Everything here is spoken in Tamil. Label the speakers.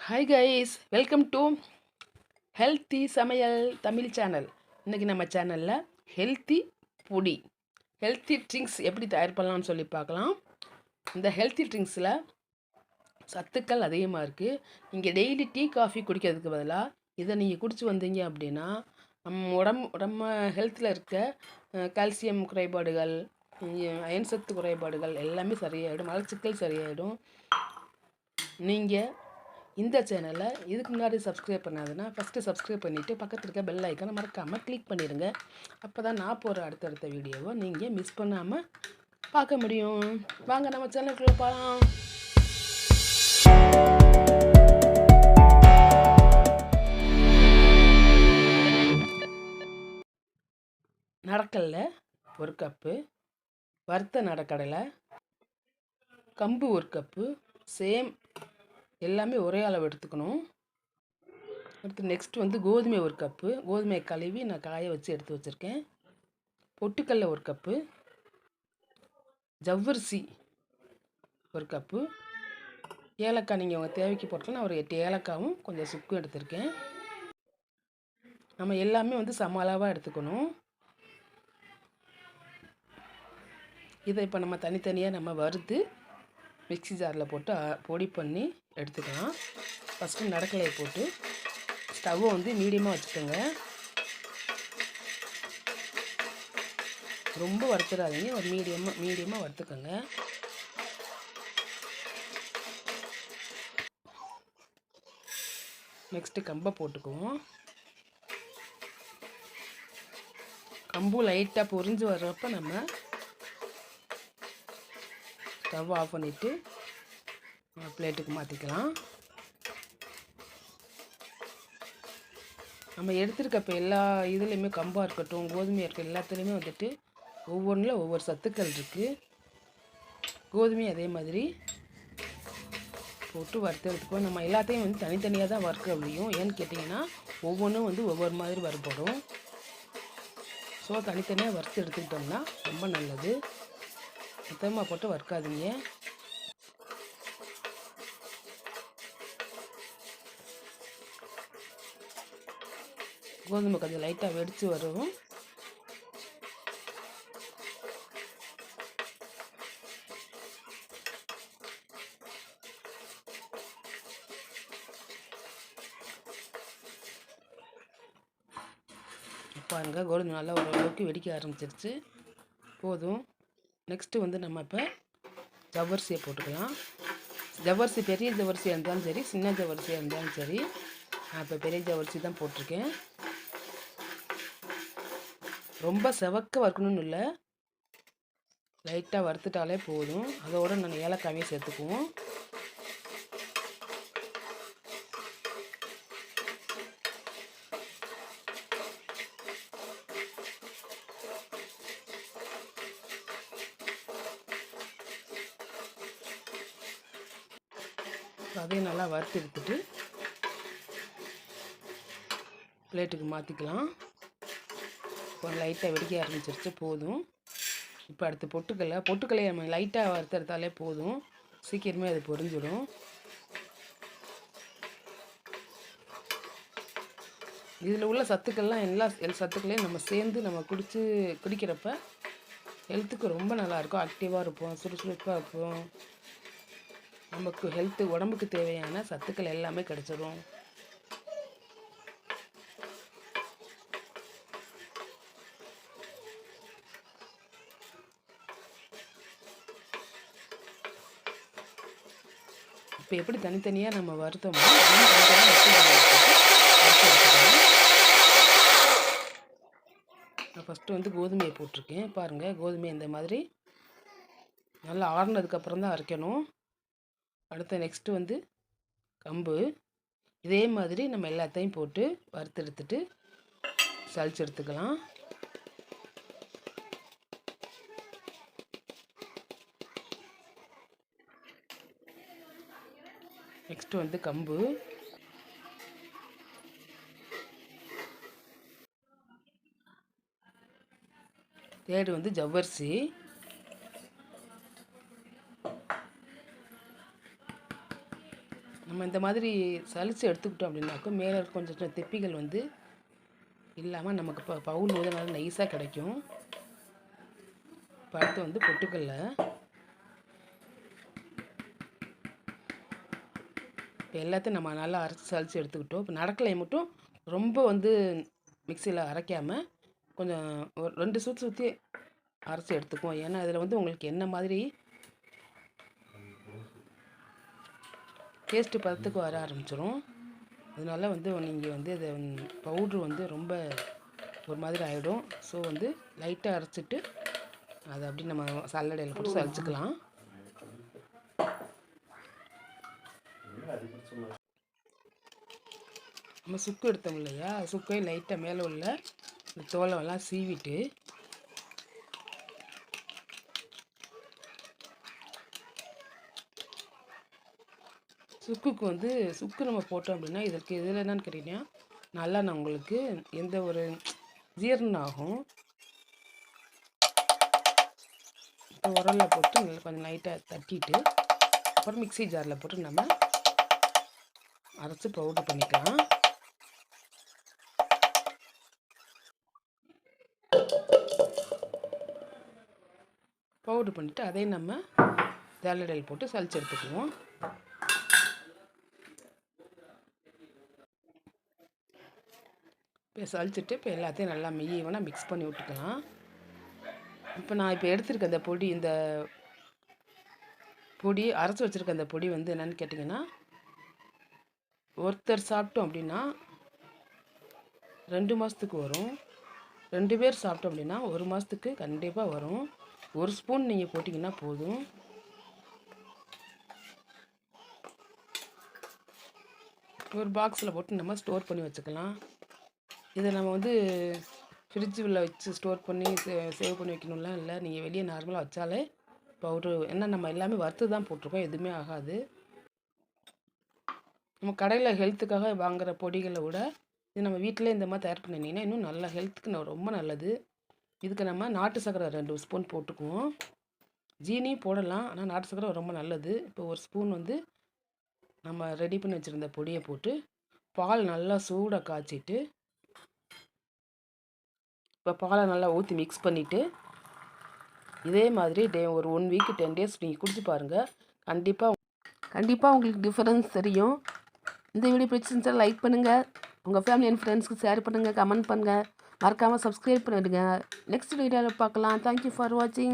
Speaker 1: Hi guys, welcome to healthy சமையல் தமிழ் சேனல். இன்றைக்கி நம்ம சேனலில் ஹெல்த்தி பொடி, ஹெல்த்தி ட்ரிங்க்ஸ் எப்படி தயார் பண்ணலாம்னு சொல்லி பார்க்கலாம். இந்த ஹெல்த்தி ட்ரிங்க்ஸில் சத்துக்கள் அதிகமாக இருக்குது. நீங்கள் டெய்லி டீ காஃபி குடிக்கிறதுக்கு பதிலாக இதை நீங்கள் குடிச்சு வந்தீங்க அப்படின்னா நம்ம ஹெல்த்தில் இருக்க கால்சியம் குறைபாடுகள், அயன் சத்து குறைபாடுகள் எல்லாமே சரியாயிடும், மலச்சிக்கல் சரியாயிடும். நீங்கள் இந்த சேனலை இதுக்கு முன்னாடி சப்ஸ்கிரைப் பண்ணாதுன்னா ஃபஸ்ட்டு சப்ஸ்கிரைப் பண்ணிவிட்டு பக்கத்தில் இருக்க பெல் ஐக்கானை மறக்காமல் கிளிக் பண்ணிடுங்க. அப்போ தான் நான் போகிற அடுத்தடுத்த வீடியோவை நீங்கள் மிஸ் பண்ணாமல் பார்க்க முடியும். வாங்க நம்ம சேனலுக்குள்ளே போகலாம். நடக்கடலை 1 கப்பு, வறுத்த நடக்கடலை, கம்பு 1 கப்பு, சேம் எல்லாமே ஒரே அளவு எடுத்துக்கணும். அடுத்து நெக்ஸ்ட் கோதுமை 1 கப்பு, கோதுமையை கழுவி நான் காய வச்சு எடுத்து வச்சுருக்கேன். பொட்டுக்கடலை 1 கப்பு, ஜவ்வரிசி 1 கப்பு, ஏலக்காய் நீங்கள் உங்கள் தேவைக்கு போட்டுக்கலாம். நான் ஒரு 8 ஏலக்காவும் கொஞ்சம் சுக்கும் எடுத்திருக்கேன். நம்ம எல்லாமே சம அளவாக எடுத்துக்கணும். இதை இப்போ நம்ம தனித்தனியாக நம்ம வறுத்து மிக்ஸி ஜாரில் போட்டு பொடி பண்ணி எடுத்துக்கலாம். ஃபஸ்ட்டு நடக்கலையை போட்டு ஸ்டவ்வை மீடியமாக வச்சுக்கோங்க. ரொம்ப வறுத்துடாதீங்க, ஒரு மீடியமாக வறுத்துக்கோங்க. நெக்ஸ்ட்டு கம்பை போட்டுக்குவோம். கம்பு லைட்டாக பொரிஞ்சு வர்றப்ப நம்ம ஸ்டவ் ஆஃப் பண்ணிவிட்டு பிளேட்டுக்கு மாற்றிக்கலாம். நம்ம எடுத்துருக்க இப்போ எல்லா இதுலேயுமே கம்பாக இருக்கட்டும், கோதுமையாக இருக்கட்டும், எல்லாத்துலேயுமே ஒவ்வொன்றில் ஒவ்வொரு சத்துக்கள் இருக்குது. கோதுமை அதே மாதிரி போட்டு வறுத்து எடுத்துக்குவோம். நம்ம எல்லாத்தையும் தனித்தனியாக தான் வறுக்க முடியும். ஏன்னு கேட்டிங்கன்னா ஒவ்வொன்றும் ஒவ்வொரு மாதிரி வறுபடும். ஸோ தனித்தனியாக வறுத்து எடுத்துக்கிட்டோம்னா ரொம்ப நல்லது. மொத்தமாக போட்டு வறுக்காதீங்க. கோதுமை கொஞ்சம் லைட்டாக வெடித்து வரும். பாருங்கள், கோதுமை நல்லா ஓரளவுக்கு வெடிக்க ஆரம்பிச்சிருச்சு. போதும். நெக்ஸ்ட்டு நம்ம இப்போ ஜவ்வரிசியை போட்டுக்கலாம். ஜவ்வரிசி பெரிய ஜவ்வரிசியாக இருந்தாலும் சரி, சின்ன ஜவ்வரிசியாக இருந்தாலும் சரி. நான் இப்போ பெரிய ஜவ்வரிசி தான் போட்டிருக்கேன். ரொம்ப செவக்க வறுக்கணும்னு இல்லை, லைட்டாக வறுத்துட்டாலே போதும். அதோடு நான் ஏலக்காயும் சேர்த்துக்குவோம். அதையும் நல்லா வறுத்து எடுத்துட்டு பிளேட்டுக்கு மாற்றிக்கலாம். இப்போ லைட்டாக வெடிக்க ஆரம்பிச்சிருச்சு, போதும். இப்போ அடுத்து பொட்டுக்கல்லையை நம்ம லைட்டாக வறுத்து எடுத்தாலே போதும், சீக்கிரமே அது பொரிஞ்சிடும். இதில் உள்ள சத்துக்கள்லாம் எல்லா சத்துக்களையும் நம்ம சேர்ந்து நம்ம குடிக்கிறப்ப ஹெல்த்துக்கு ரொம்ப நல்லாயிருக்கும். ஆக்டிவாக இருப்போம், சுறுசுறுப்பாக இருப்போம். நமக்கு உடம்புக்கு தேவையான சத்துக்கள் எல்லாமே கிடைச்சிடும். இப்போ எப்படி தனித்தனியாக நம்ம வறுத்தோமோ நான் ஃபஸ்ட்டு கோதுமையை போட்டிருக்கேன். பாருங்கள், கோதுமை இந்த மாதிரி நல்லா ஆறுனதுக்கப்புறம் தான் அரைக்கணும். அடுத்து நெக்ஸ்ட்டு கம்பு. இதே மாதிரி நம்ம எல்லாத்தையும் போட்டு வறுத்து எடுத்துட்டு சளிச்சு எடுத்துக்கலாம். நெக்ஸ்ட்டு கம்பு, தேர்டு ஜவ்வரிசி, நம்ம இந்த மாதிரி சலித்து எடுத்துக்கிட்டோம் அப்படின்னாக்கா மேலே கொஞ்சம் தெப்பிகள் வந்து இல்லாமல் நமக்கு இப்போ பவுல் வந்து நல்லா நைஸாக கிடைக்கும். இப்போ அடுத்து வந்து பொட்டுக்கல்ல இப்போ எல்லாத்தையும் நம்ம நல்லா அரைச்சி சலித்து எடுத்துக்கிட்டோம். இப்போ நடக்கலையை மட்டும் ரொம்ப வந்து மிக்சியில் அரைக்காமல் கொஞ்சம் ஒரு 2 சுற்றி அரைச்சி எடுத்துக்குவோம். ஏன்னா அதில் வந்து உங்களுக்கு என்ன மாதிரி டேஸ்ட்டு பதத்துக்கு வர ஆரம்பிச்சிடும். அதனால வந்து நீங்கள் வந்து இதை பவுட்ரு வந்து ரொம்ப ஒரு மாதிரி ஆகிடும். ஸோ வந்து லைட்டாக அரைச்சிட்டு அதை அப்படி நம்ம சல்லடையில் போட்டு சலிச்சுக்கலாம். நம்ம சுக்கு எடுத்தோம் இல்லையா, சுக்கை லைட்டாக மேலே உள்ள இந்த தோலெல்லாம் சீவிட்டு சுக்குக்கு வந்து சுக்கு நம்ம போட்டோம் அப்படின்னா இதற்கு இதில் என்னென்னு கேட்டிங்கன்னா நல்லா நான் உங்களுக்கு எந்த ஒரு ஜீரணம் ஆகும். இப்போ உரலில் போட்டு நல்லா கொஞ்சம் லைட்டாக தட்டிட்டு அப்புறம் மிக்சி ஜாரில் போட்டு நம்ம அரைச்சி பவுடர் பண்ணிக்கலாம். பவுட்ரு பண்ணிவிட்டு அதையும் நம்ம தேலடையில் போட்டு சலிச்சு எடுத்துக்குவோம். இப்போ சலிச்சுட்டு இப்போ எல்லாத்தையும் நல்லா ஈவனாக மிக்ஸ் பண்ணி விட்டுக்கலாம். இப்போ நான் இப்போ எடுத்துருக்க இந்த பொடி அரைச்சி வச்சுருக்க அந்த பொடி வந்து என்னென்னு கேட்டிங்கன்னா ஒருத்தர் சாப்பிட்டோம் அப்படின்னா 2 மாதத்துக்கு வரும். 2 பேர் சாப்பிட்டோம் அப்படின்னா 1 மாதத்துக்கு கண்டிப்பாக வரும். 1 ஸ்பூன் நீங்கள் போட்டிங்கன்னா போதும். ஒரு பாக்ஸில் போட்டு நம்ம ஸ்டோர் பண்ணி வச்சுக்கலாம். இதை நம்ம வந்து ஃப்ரிட்ஜில் வச்சு ஸ்டோர் பண்ணி சேவ் பண்ணி வைக்கணும்லாம் இல்லை. நீங்கள் வெளியே நார்மலாக வச்சாலே பவுட்ரு என்ன நம்ம எல்லாமே வறுத்து தான் போட்டிருக்கோம், எதுவுமே ஆகாது. நம்ம கடையில் ஹெல்த்துக்காக வாங்குகிற பொடிகளை விட இது நம்ம வீட்டிலே இந்த மாதிரி தயார் பண்ணிங்கன்னா இன்னும் நல்ல ஹெல்த்துக்கு ரொம்ப நல்லது. இதுக்கு நம்ம நாட்டு சர்க்கரை 2 ஸ்பூன் போட்டுக்குவோம். ஜீனியும் போடலாம், ஆனால் நாட்டு சர்க்கரை ரொம்ப நல்லது. இப்போ 1 ஸ்பூன் வந்து நம்ம ரெடி பண்ணி வச்சுருந்த பொடியை போட்டு பால் நல்லா சூடாக காய்ச்சிட்டு இப்போ பாலை நல்லா ஊற்றி மிக்ஸ் பண்ணிவிட்டு இதே மாதிரி ஒரு 1 வீக் 10 டேஸ் நீங்கள் குடிச்சு பாருங்கள். கண்டிப்பாக உங்களுக்கு டிஃப்ரென்ஸ் தெரியும். இந்த வீடியோ பிடிச்சிருந்துச்சா லைக் பண்ணுங்கள், உங்கள் ஃபேமிலி அண்ட் ஃப்ரெண்ட்ஸ்க்கு ஷேர் பண்ணுங்கள், கமெண்ட் பண்ணுங்கள், மறக்காமல் சப்ஸ்கிரைப் பண்ணிவிடுங்க. நெக்ஸ்ட் வீடியோவில் பார்க்கலாம். தேங்க்யூ ஃபார் வாட்சிங்.